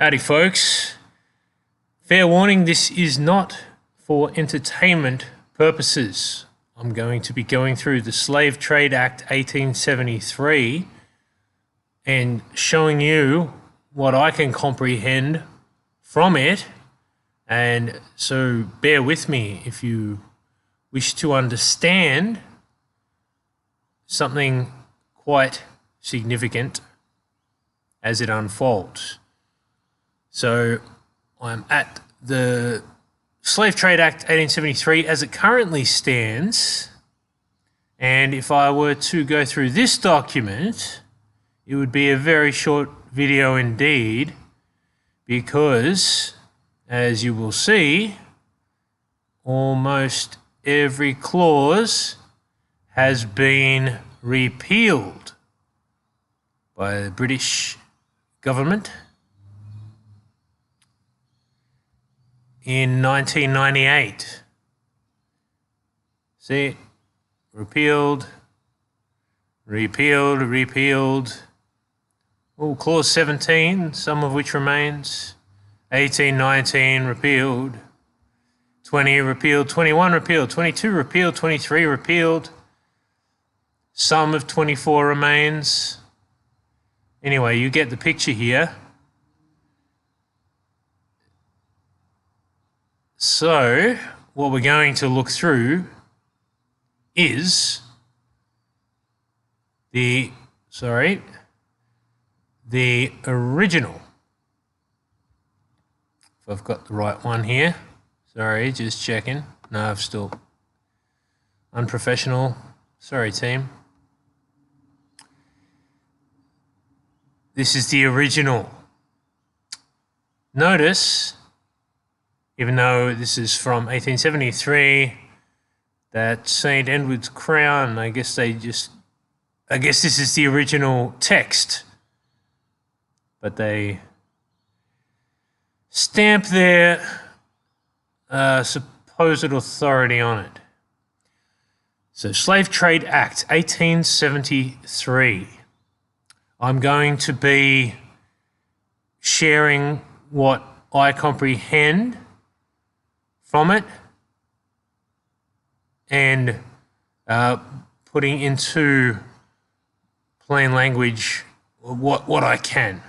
Howdy, folks. Fair warning, this is not for entertainment purposes. I'm going to be going through the Slave Trade Act 1873 and showing you what I can comprehend from it. And so bear with me if you wish to understand something quite significant as it unfolds. So I'm at the Slave Trade Act 1873 as it currently stands, and if I were to go through this document, it would be a very short video indeed, because as you will see, almost every clause has been repealed by the British government in 1998. See, repealed. Oh, clause 17, some of which remains. 18, 19, repealed. 20, repealed. 21, repealed. 22, repealed. 23, repealed. Some of 24 remains. Anyway, you get the picture here. So, what we're going to look through is the original. If I've got the right one here. Sorry, just checking. No, I've still unprofessional. Sorry, team. This is the original. Notice, even though this is from 1873, that St. Edward's Crown, I guess this is the original text, but they stamp their supposed authority on it. So, Slave Trade Act 1873. I'm going to be sharing what I comprehend from it and putting into plain language what I can.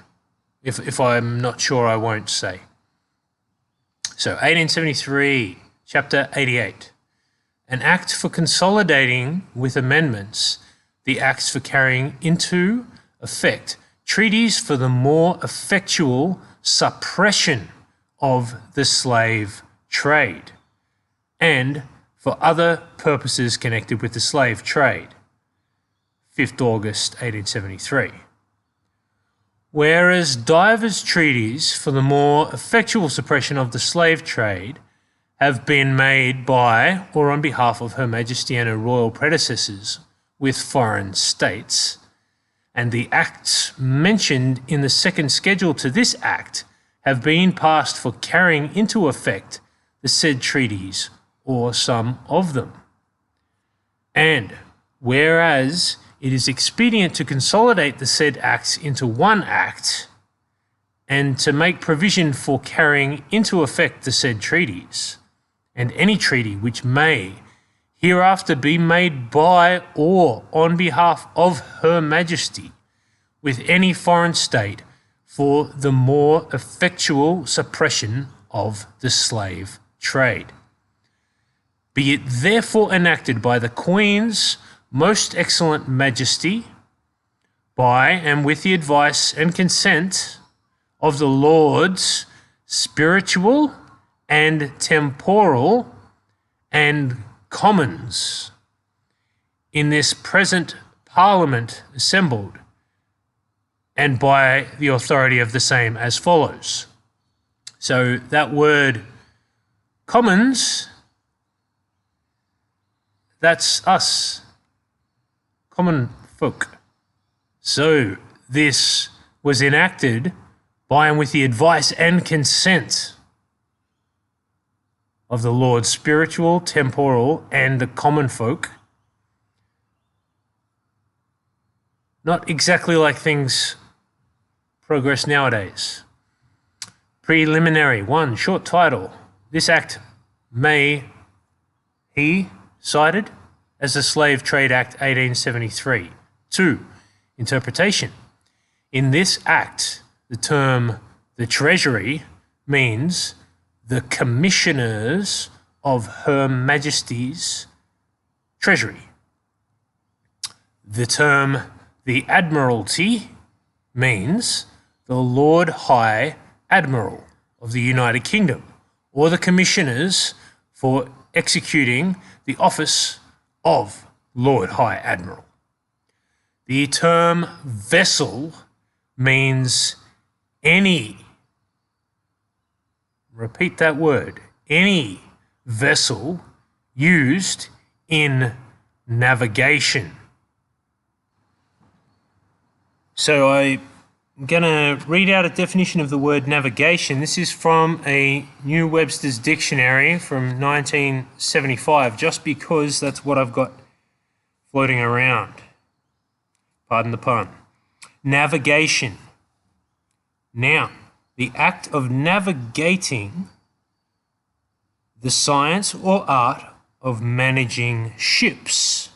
If I'm not sure, I won't say. So 1873, Chapter 88. An Act for consolidating with amendments the acts for carrying into effect treaties for the more effectual suppression of the slave trade and for other purposes connected with the slave trade. 5th August 1873. Whereas divers treaties for the more effectual suppression of the slave trade have been made by or on behalf of Her Majesty and her royal predecessors with foreign states, and the acts mentioned in the second schedule to this act have been passed for carrying into effect the said treaties or some of them. And whereas it is expedient to consolidate the said acts into one act and to make provision for carrying into effect the said treaties, and any treaty which may hereafter be made by or on behalf of Her Majesty with any foreign state for the more effectual suppression of the slave trade. Be it therefore enacted by the Queen's most excellent Majesty, by and with the advice and consent of the Lords Spiritual and Temporal and Commons in this present Parliament assembled, and by the authority of the same as follows. So that word Commons, that's us, common folk. So this was enacted by and with the advice and consent of the Lord Spiritual, Temporal, and the common folk. Not exactly like things progress nowadays. Preliminary 1. Short title. This act may he cited as the Slave Trade Act 1873. 2. Interpretation. In this act, the term the Treasury means the Commissioners of Her Majesty's Treasury. The term the Admiralty means the Lord High Admiral of the United Kingdom, or the Commissioners for executing the office of Lord High Admiral. The term vessel means any, repeat that word, any vessel used in navigation. So I'm going to read out a definition of the word navigation. This is from a New Webster's Dictionary from 1975, just because that's what I've got floating around. Pardon the pun. Navigation. Noun. The act of navigating, the science or art of managing ships.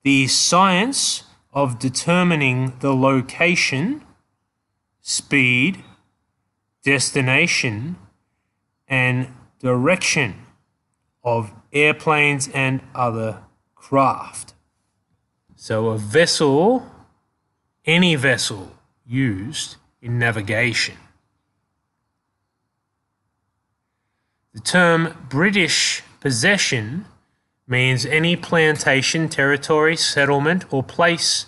The science of determining the location, speed, destination, and direction of airplanes and other craft. So a vessel, any vessel used in navigation. The term British possession means any plantation, territory, settlement, or place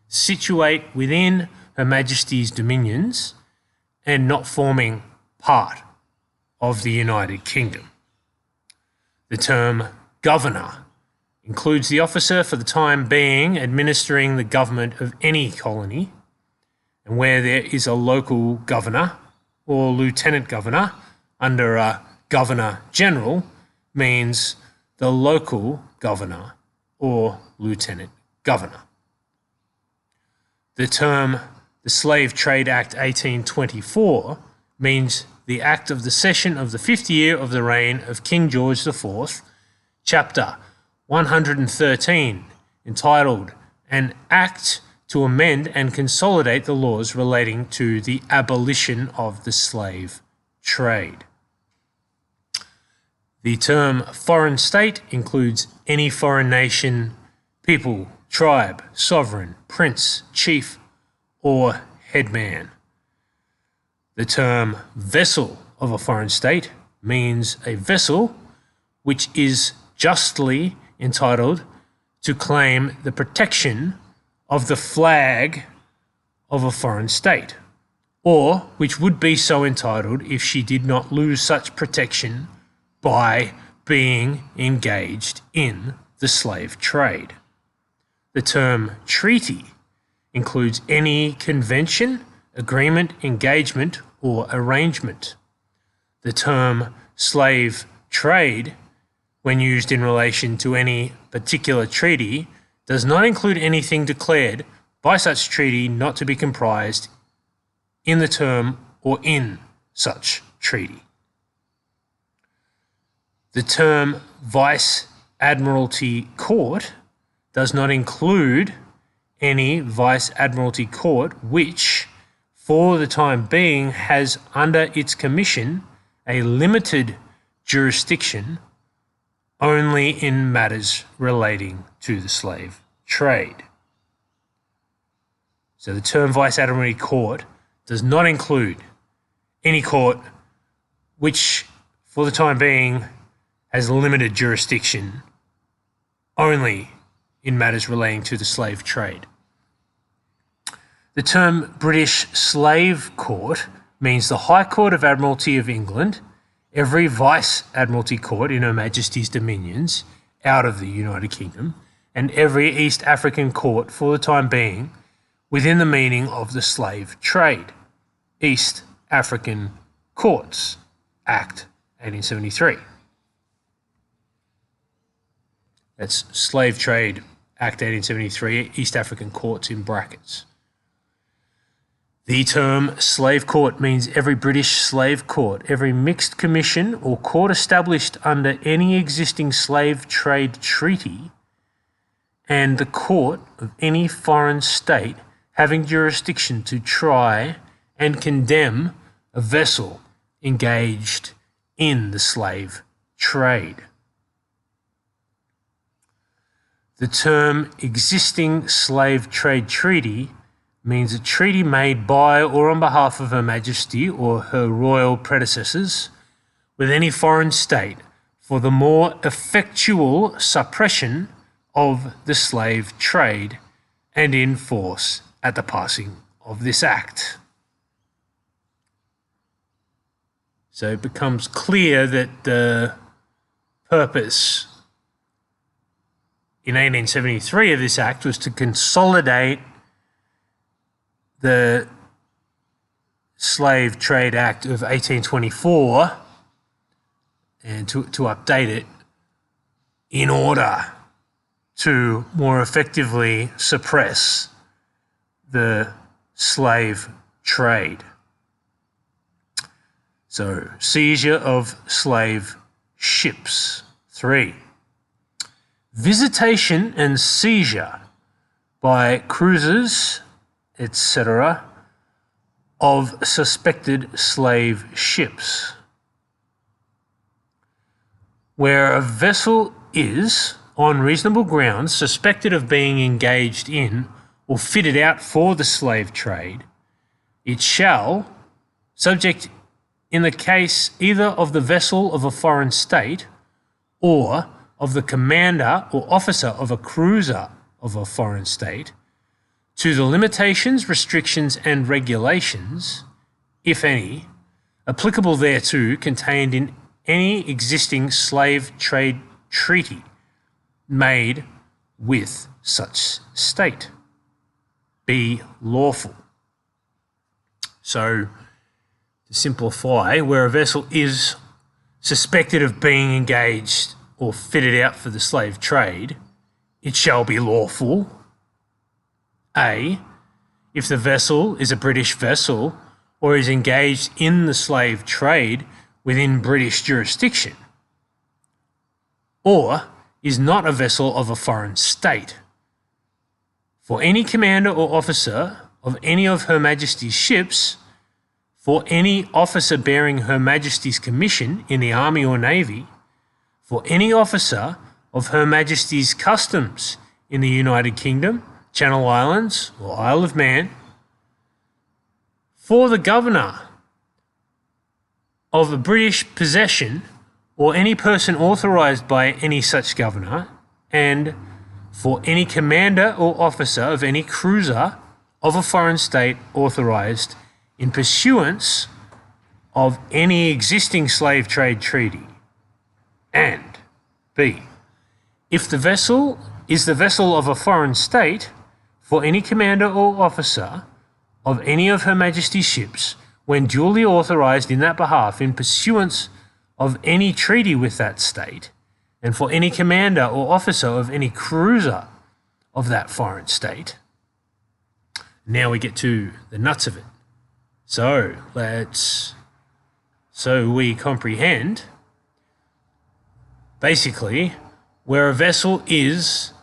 situate within Her Majesty's dominions and not forming part of the United Kingdom. The term governor includes the officer for the time being administering the government of any colony, and where there is a local governor or lieutenant governor under a governor general means the local governor or lieutenant governor. The term the Slave Trade Act 1824 means the act of the session of the 5th year of the reign of King George IV, chapter 113, entitled An Act to Amend and Consolidate the Laws Relating to the Abolition of the Slave Trade. The term foreign state includes any foreign nation, people, tribe, sovereign, prince, chief, or headman. The term vessel of a foreign state means a vessel which is justly entitled to claim the protection of the flag of a foreign state, or which would be so entitled if she did not lose such protection by being engaged in the slave trade. The term treaty includes any convention, agreement, engagement, or arrangement. The term slave trade, when used in relation to any particular treaty, does not include anything declared by such treaty not to be comprised in the term or in such treaty. The term Vice Admiralty Court does not include any Vice Admiralty Court which, for the time being, has under its commission a limited jurisdiction only in matters relating to the slave trade. So the term Vice Admiralty Court does not include any court which, for the time being, has limited jurisdiction only in matters relating to the slave trade. The term British Slave Court means the High Court of Admiralty of England, every Vice Admiralty Court in Her Majesty's dominions out of the United Kingdom, and every East African court for the time being within the meaning of the slave trade. East African Courts Act 1873. That's Slave Trade Act 1873, East African Courts in brackets. The term slave court means every British slave court, every mixed commission or court established under any existing slave trade treaty, and the court of any foreign state having jurisdiction to try and condemn a vessel engaged in the slave trade. The term existing slave trade treaty means a treaty made by or on behalf of Her Majesty or her royal predecessors with any foreign state for the more effectual suppression of the slave trade and in force at the passing of this act. So it becomes clear that the purpose in 1873 of this act was to consolidate the Slave Trade Act of 1824 and to update it in order to more effectively suppress the slave trade. So, seizure of slave ships. 3. Visitation and seizure by cruisers, etc., of suspected slave ships. Where a vessel is, on reasonable grounds, suspected of being engaged in or fitted out for the slave trade, it shall, subject in the case either of the vessel of a foreign state or of the commander or officer of a cruiser of a foreign state, to the limitations, restrictions, and regulations, if any, applicable thereto contained in any existing slave trade treaty made with such state. Be lawful. So, to simplify, where a vessel is suspected of being engaged or fitted out for the slave trade, it shall be lawful. A, if the vessel is a British vessel or is engaged in the slave trade within British jurisdiction, or is not a vessel of a foreign state. For any commander or officer of any of Her Majesty's ships, for any officer bearing Her Majesty's commission in the Army or Navy, for any officer of Her Majesty's Customs in the United Kingdom, Channel Islands, or Isle of Man, for the governor of a British possession or any person authorised by any such governor, and for any commander or officer of any cruiser of a foreign state authorised in pursuance of any existing slave trade treaty. And B, if the vessel is the vessel of a foreign state, for any commander or officer of any of Her Majesty's ships, when duly authorised in that behalf in pursuance of any treaty with that state, and for any commander or officer of any cruiser of that foreign state. Now we get to the nuts of it. So we comprehend, basically, where a vessel is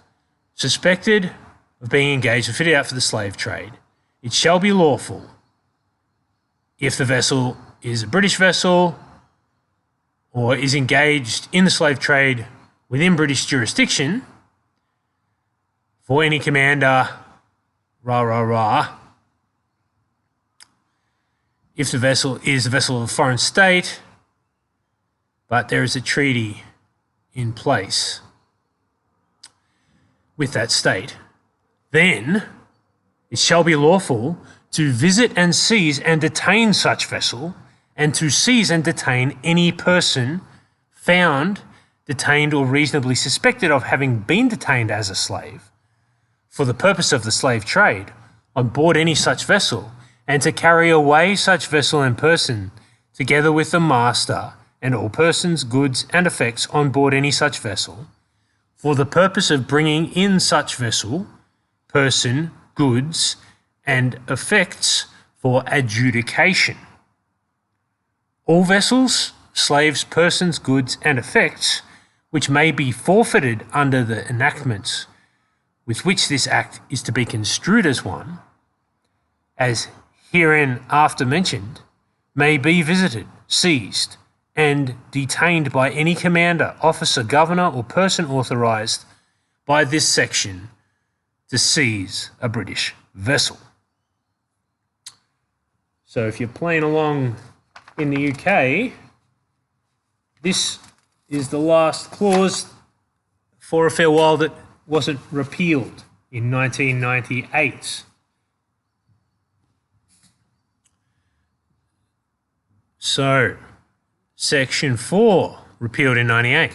suspected of being engaged or fitted out for the slave trade, it shall be lawful if the vessel is a British vessel or is engaged in the slave trade within British jurisdiction, for any commander, if the vessel is a vessel of a foreign state, but there is a treaty in place with that state, then it shall be lawful to visit and seize and detain such vessel, and to seize and detain any person found, detained, or reasonably suspected of having been detained as a slave for the purpose of the slave trade on board any such vessel, and to carry away such vessel and person, together with the master and all persons, goods, and effects on board any such vessel, for the purpose of bringing in such vessel, person, goods, and effects for adjudication. All vessels, slaves, persons, goods, and effects which may be forfeited under the enactments with which this act is to be construed as one, as herein after mentioned, may be visited, seized, and detained by any commander, officer, governor, or person authorised by this section to seize a British vessel. So if you're playing along in the UK, this is the last clause for a fair while that wasn't repealed in 1998. So, Section 4, repealed in 98.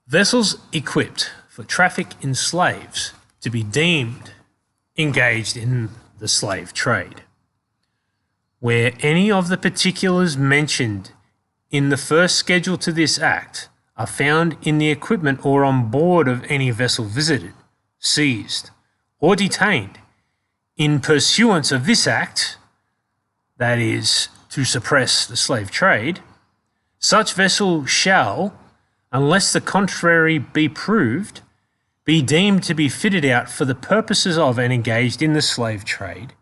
Vessels equipped for traffic in slaves to be deemed engaged in the slave trade, where any of the particulars mentioned in the first schedule to this Act are found in the equipment or on board of any vessel visited, seized, or detained in pursuance of this Act, that is, to suppress the slave trade, such vessel shall, unless the contrary be proved, be deemed to be fitted out for the purposes of and engaged in the slave trade,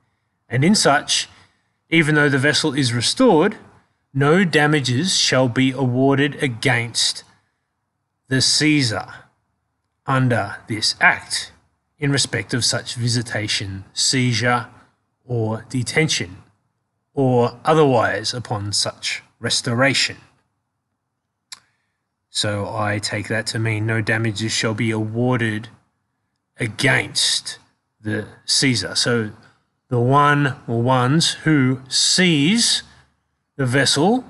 and in such, even though the vessel is restored, no damages shall be awarded against the seizer under this Act in respect of such visitation, seizure, or detention, or otherwise upon such restoration. So I take that to mean no damages shall be awarded against the seizer. So the one or ones who seize the vessel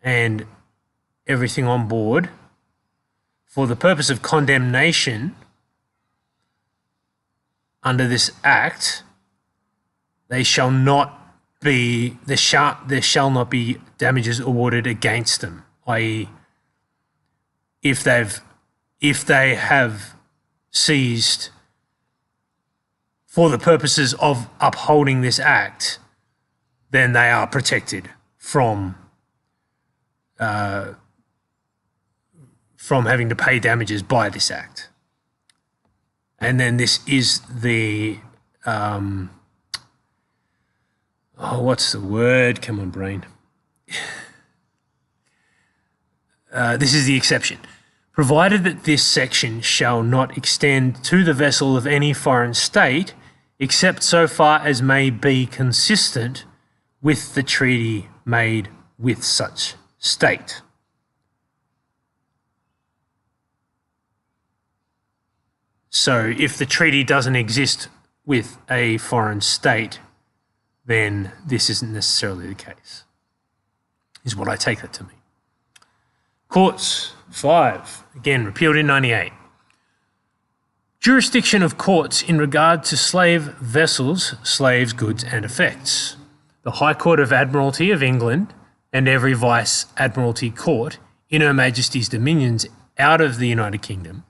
and everything on board for the purpose of condemnation under this Act, there shall not be damages awarded against them, i.e., if they have seized for the purposes of upholding this Act, then they are protected from having to pay damages by this Act. And then this is the what's the word? Come on, brain. This is the exception. Provided that this section shall not extend to the vessel of any foreign state, except so far as may be consistent with the treaty made with such state. So if the treaty doesn't exist with a foreign state, then this isn't necessarily the case, is what I take that to mean. Courts, 5, again repealed in 98. Jurisdiction of courts in regard to slave vessels, slaves, goods and effects. The High Court of Admiralty of England and every Vice Admiralty Court in Her Majesty's dominions out of the United Kingdom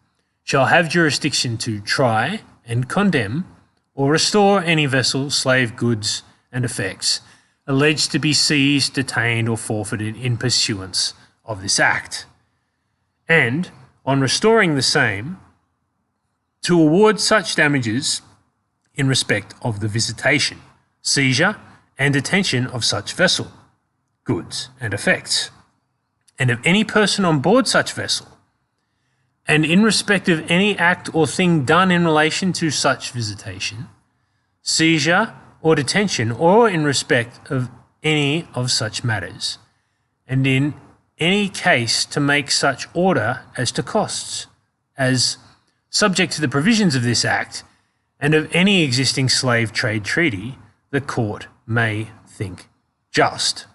shall have jurisdiction to try and condemn or restore any vessel, slave, goods and effects alleged to be seized, detained or forfeited in pursuance of this Act, and, on restoring the same, to award such damages in respect of the visitation, seizure and detention of such vessel, goods and effects, and of any person on board such vessel, and in respect of any act or thing done in relation to such visitation, seizure or detention, or in respect of any of such matters, and in any case to make such order as to costs, as subject to the provisions of this Act and of any existing slave trade treaty, the court may think just.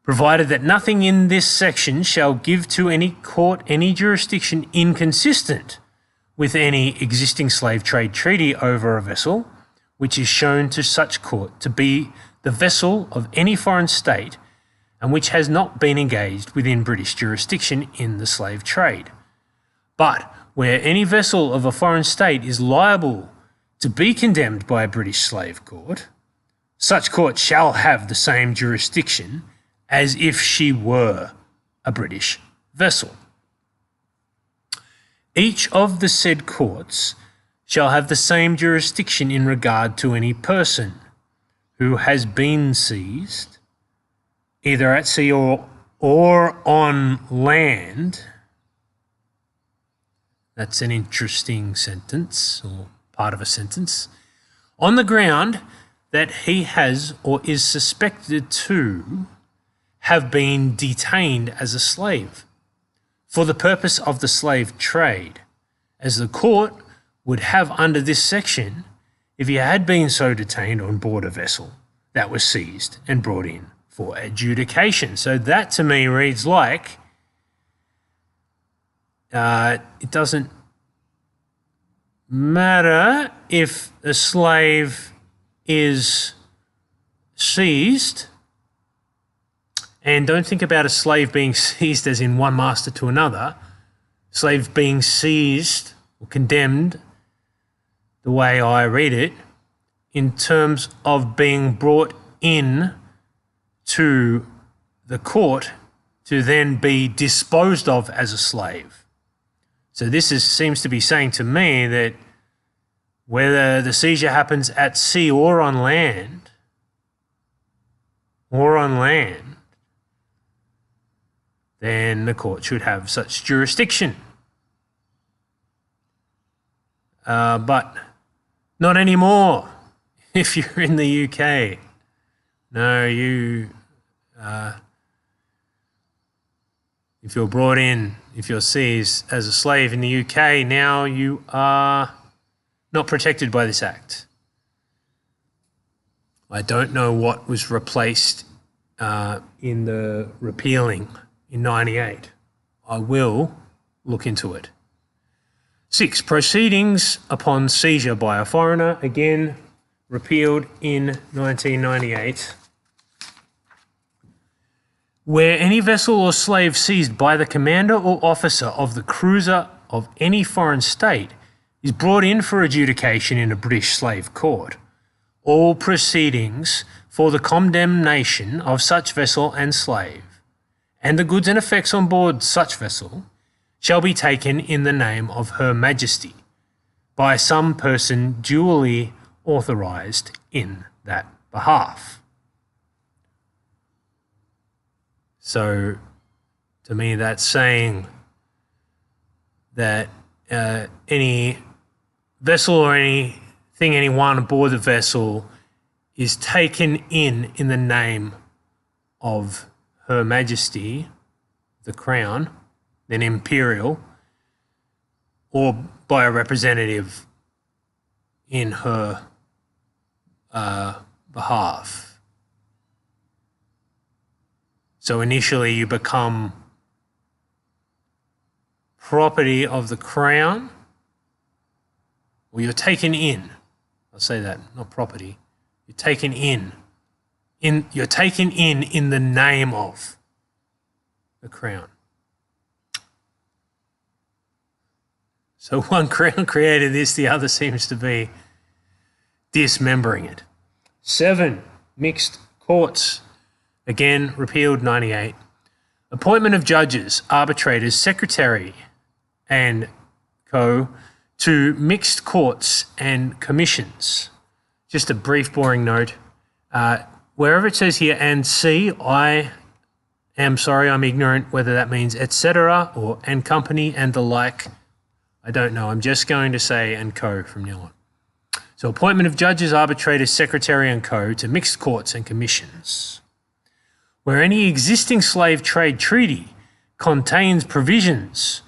Provided that nothing in this section shall give to any court any jurisdiction inconsistent with any existing slave trade treaty over a vessel, which is shown to such court to be the vessel of any foreign state and which has not been engaged within British jurisdiction in the slave trade, but where any vessel of a foreign state is liable to be condemned by a British slave court, such court shall have the same jurisdiction as if she were a British vessel. Each of the said courts shall have the same jurisdiction in regard to any person who has been seized, either at sea or on land. That's an interesting sentence, or part of a sentence. On the ground that he has or is suspected to have been detained as a slave for the purpose of the slave trade, as the court would have under this section if he had been so detained on board a vessel that was seized and brought in for adjudication. So that to me reads like it doesn't matter if a slave is seized, and don't think about a slave being seized as in one master to another. Slave being seized or condemned, the way I read it, in terms of being brought in to the court to then be disposed of as a slave. So this seems to be saying to me that whether the seizure happens at sea or on land, then the court should have such jurisdiction. But not anymore if you're in the UK. No, if you're brought in, if you're seized as a slave in the UK, now you are not protected by this act. I don't know what was replaced in the repealing in 98. I will look into it. 6. Proceedings upon seizure by a foreigner, again repealed in 1998. Where any vessel or slave seized by the commander or officer of the cruiser of any foreign state is brought in for adjudication in a British slave court, all proceedings for the condemnation of such vessel and slave, and the goods and effects on board such vessel, shall be taken in the name of Her Majesty by some person duly authorised in that behalf. So, to me, that's saying that any vessel or anything, anyone aboard the vessel is taken in the name of Her Majesty, the Crown, then Imperial, or by a representative in her behalf. So initially you become property of the Crown, or you're taken in. I'll say that, not property. You're taken in the name of the Crown. So one crown created this, the other seems to be dismembering it. 7, mixed courts. Again, repealed 98. Appointment of judges, arbitrators, secretary, and co. to mixed courts and commissions. Just a brief, boring note. Wherever it says here, and C, I am sorry, I'm ignorant whether that means etc. or and company and the like. I don't know. I'm just going to say and co from now on. So appointment of judges, arbitrators, secretary and co to mixed courts and commissions. Where any existing slave trade treaty contains provisions,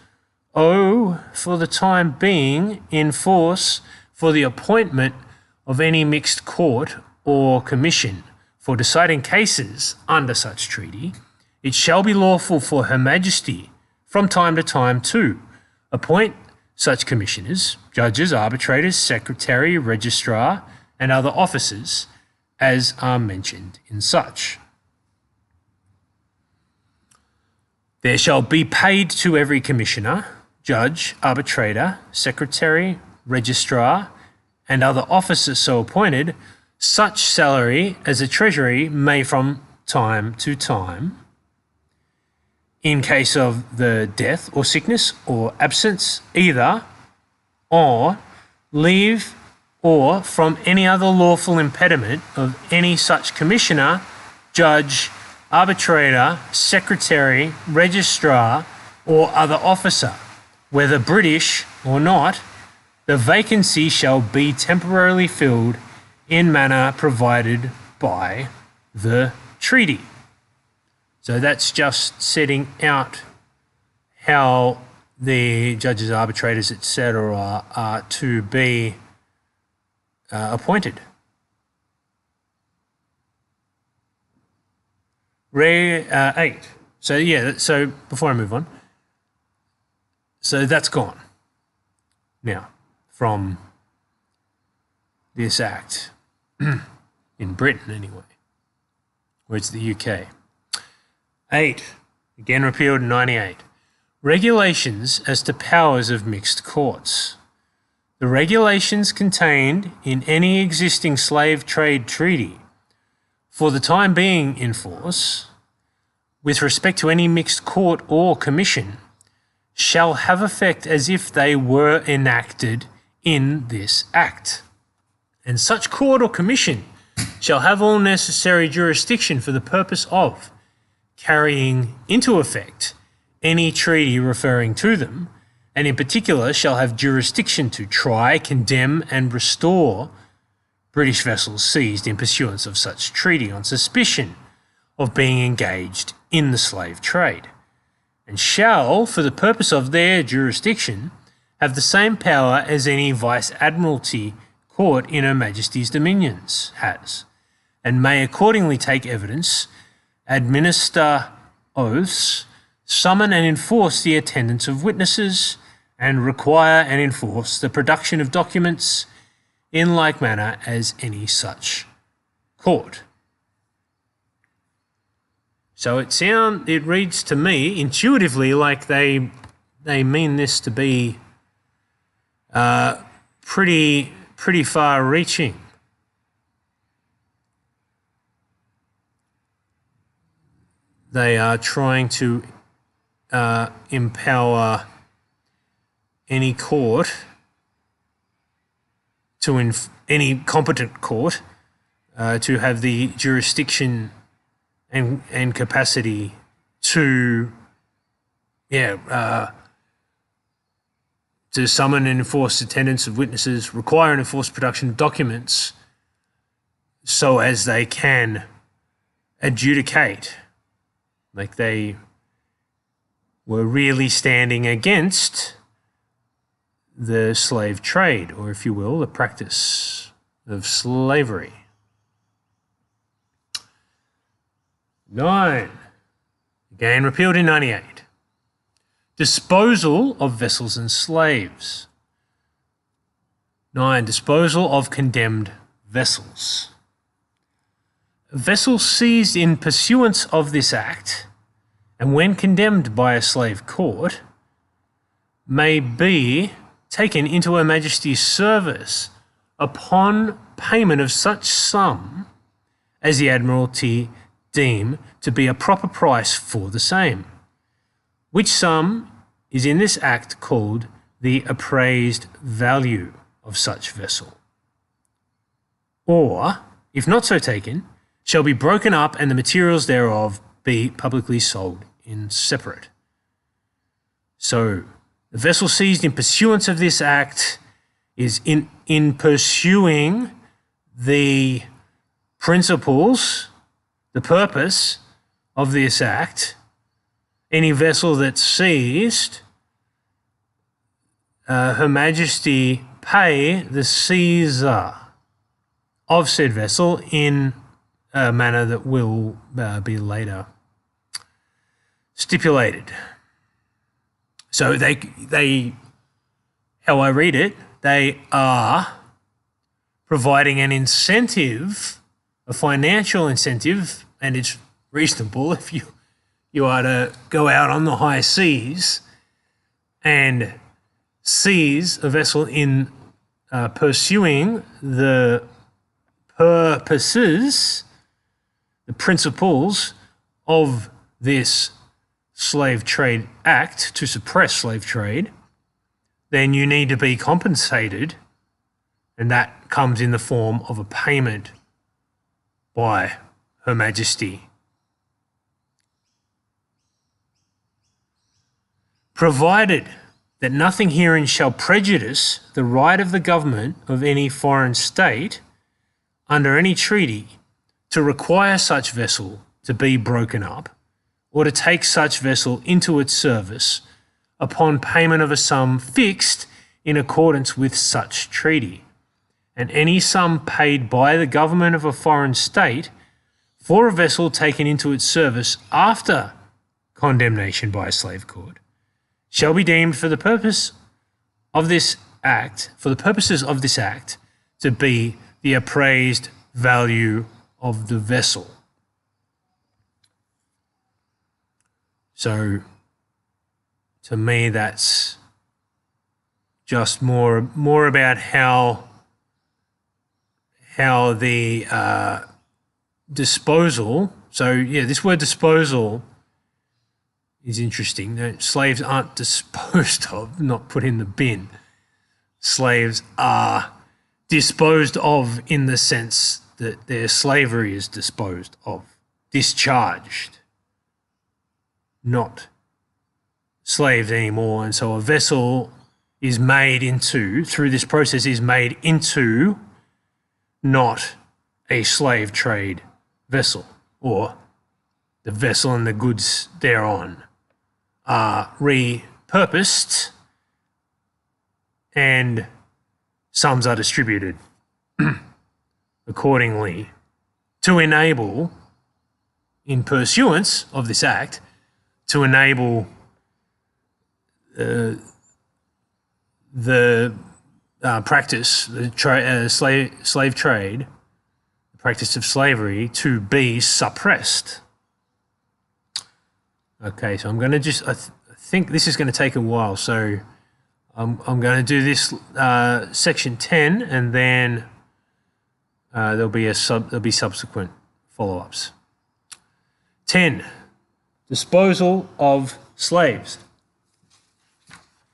for the time being, in force for the appointment of any mixed court or commission for deciding cases under such treaty, it shall be lawful for Her Majesty from time to time to appoint such commissioners, judges, arbitrators, secretary, registrar, and other officers as are mentioned in such. There shall be paid to every commissioner, judge, arbitrator, secretary, registrar, and other officers so appointed, such salary as the Treasury may from time to time, in case of the death or sickness or absence either, or leave or from any other lawful impediment of any such commissioner, judge, arbitrator, secretary, registrar, or other officer, whether British or not, the vacancy shall be temporarily filled in manner provided by the treaty. So that's just setting out how the judges, arbitrators, etc., are to be appointed. Reg 8. So before I move on, so that's gone now from this act in Britain anyway, whereas the UK. 8, again repealed in 98. Regulations as to powers of mixed courts. The regulations contained in any existing slave trade treaty, for the time being in force, with respect to any mixed court or commission, shall have effect as if they were enacted in this act. And such court or commission shall have all necessary jurisdiction for the purpose of carrying into effect any treaty referring to them, and in particular shall have jurisdiction to try, condemn, and restore British vessels seized in pursuance of such treaty on suspicion of being engaged in the slave trade, and shall, for the purpose of their jurisdiction, have the same power as any Vice-Admiralty court in Her Majesty's dominions has, and may accordingly take evidence, administer oaths, summon and enforce the attendance of witnesses, and require and enforce the production of documents in like manner as any such court. So it reads to me intuitively like they mean this to be pretty far-reaching. They are trying to empower any court any competent court to have the jurisdiction and capacity to summon and enforce attendance of witnesses, require and enforce production of documents, so as they can adjudicate, like they were really standing against the slave trade, or if you will, the practice of slavery. 9, again repealed in 98. Disposal of vessels and slaves. 9, disposal of condemned vessels. A vessel seized in pursuance of this act, and when condemned by a slave court, may be taken into Her Majesty's service upon payment of such sum as the Admiralty deem to be a proper price for the same, which sum is in this act called the appraised value of such vessel. Or, if not so taken, shall be broken up and the materials thereof be publicly sold in separate. So, the vessel seized in pursuance of this act is in pursuing the principles, the purpose of this act. Any vessel that's seized, Her Majesty pay the seizer of said vessel in a manner that will be later stipulated. So they, how I read it, they are providing an incentive, a financial incentive, and it's reasonable if you are to go out on the high seas and seize a vessel in pursuing the purposes, the principles of this Slave Trade Act to suppress slave trade, then you need to be compensated, and that comes in the form of a payment by Her Majesty. Provided that nothing herein shall prejudice the right of the government of any foreign state under any treaty to require such vessel to be broken up, or to take such vessel into its service upon payment of a sum fixed in accordance with such treaty, and any sum paid by the government of a foreign state for a vessel taken into its service after condemnation by a slave court shall be deemed for the purpose of this act, for the purposes of this act, to be the appraised value of the vessel. So, to me, that's just more about how the disposal. So, yeah, this word disposal is interesting. No, slaves aren't disposed of, not put in the bin. Slaves are disposed of in the sense that their slavery is disposed of, discharged, not slaves anymore. And so a vessel is made into, through this process, is made into not a slave trade vessel, or the vessel and the goods thereon are repurposed and sums are distributed accordingly to enable, in pursuance of this act, to enable the practice, the slave trade, the practice of slavery, to be suppressed. Okay, so I'm going to just, I think this is going to take a while, so I'm going to do this section 10, and then there'll be subsequent follow-ups. 10, disposal of slaves.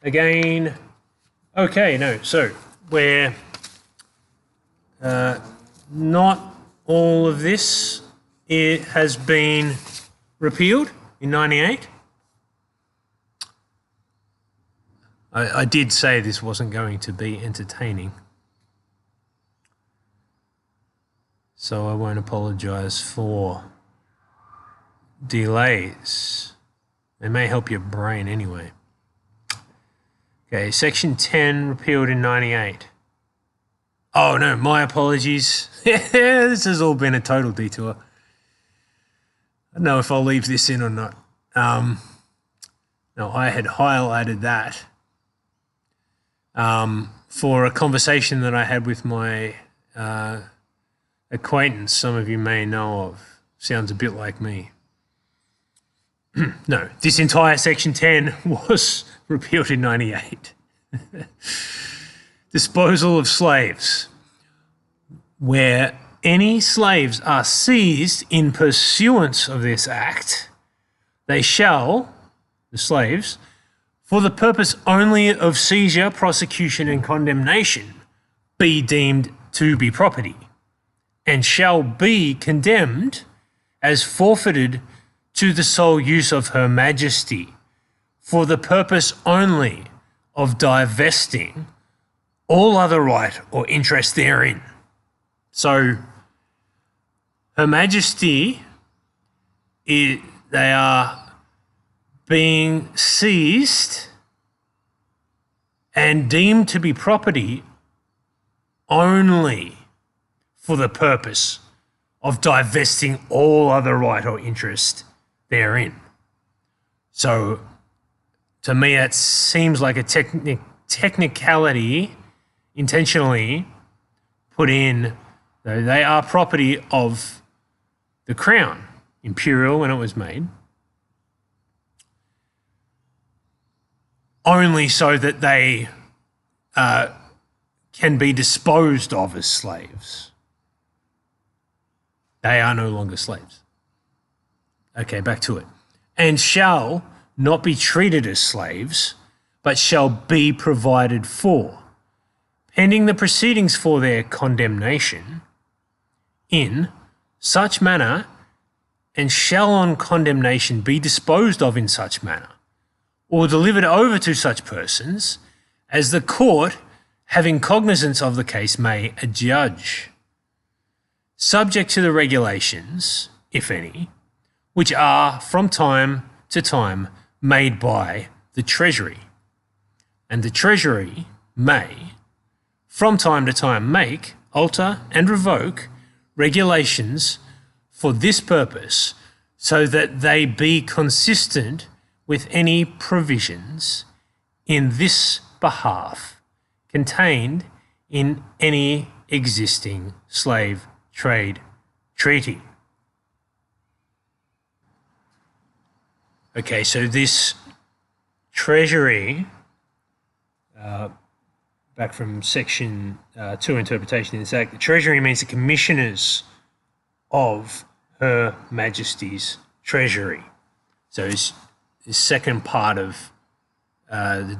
Again, okay, no, so where not all of this, it has been repealed in 98. I did say this wasn't going to be entertaining, so I won't apologise for delays. It may help your brain anyway. Okay, section 10 repealed in 98. Oh no, my apologies. This has all been a total detour. I don't know if I'll leave this in or not. No, I had highlighted that for a conversation that I had with my acquaintance, some of you may know of. Sounds a bit like me. No, this entire section 10 was repealed in 98. Disposal of slaves. Where any slaves are seized in pursuance of this act, they shall, the slaves, for the purpose only of seizure, prosecution, and condemnation, be deemed to be property, and shall be condemned as forfeited to the sole use of Her Majesty, for the purpose only of divesting all other right or interest therein. So, Her Majesty, they are being seized and deemed to be property only for the purpose of divesting all other right or interest therein. So, to me, that seems like a technicality intentionally put in. They are property of the crown, imperial when it was made, only so that they can be disposed of as slaves. They are no longer slaves. Okay, back to it. And shall not be treated as slaves, but shall be provided for, pending the proceedings for their condemnation, in such manner, and shall on condemnation be disposed of in such manner, or delivered over to such persons, as the court, having cognizance of the case, may adjudge, subject to the regulations, if any, which are from time to time made by the Treasury. And the Treasury may, from time to time, make, alter, and revoke regulations for this purpose, so that they be consistent with any provisions in this behalf contained in any existing slave trade treaty. Okay, so this Treasury, back from Section 2, Interpretation in this Act, the Treasury means the commissioners of Her Majesty's Treasury. So the second part of the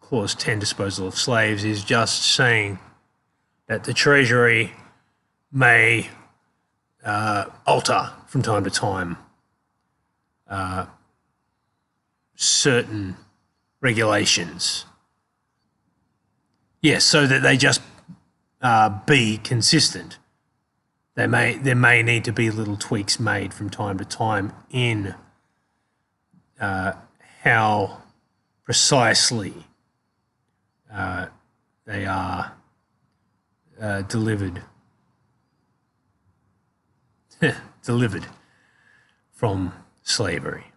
Clause 10, disposal of slaves, is just saying that the Treasury may alter from time to time certain regulations. Yes, so that they just be consistent. There may need to be little tweaks made from time to time in how precisely they are delivered from slavery.